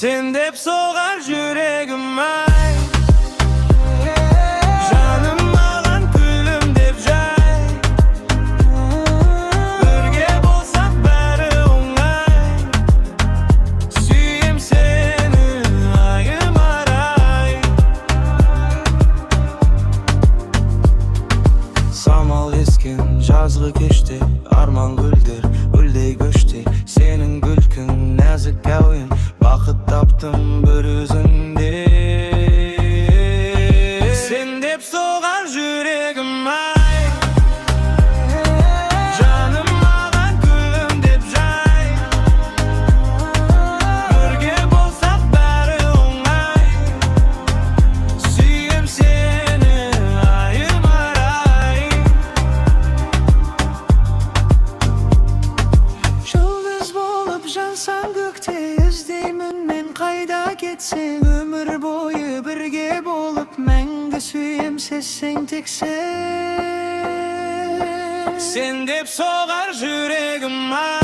Sen dep soğar yüreğim ay. Canım alan gülüm dep jay. Birge bolsak bari oңай. Suyem seni ayım aray. Samal eskin жазғы кеште арман гүлдер гүлдей көшті. Senin gülkün nazik әуен бақыт таптым бір өзіңде. Sen деп соғар жүрегім ай. Жаным маған гүлім деп жай. Бірге болсақ бәрі оңай. Сүйем сені айым арай. Жұлдыз болып жансаң көкте іздеймін мен қайда кетсең. Өмір бойы бірге болып мәңгі сүйем сен тек сен. Sen деп соғар жүрегім ай.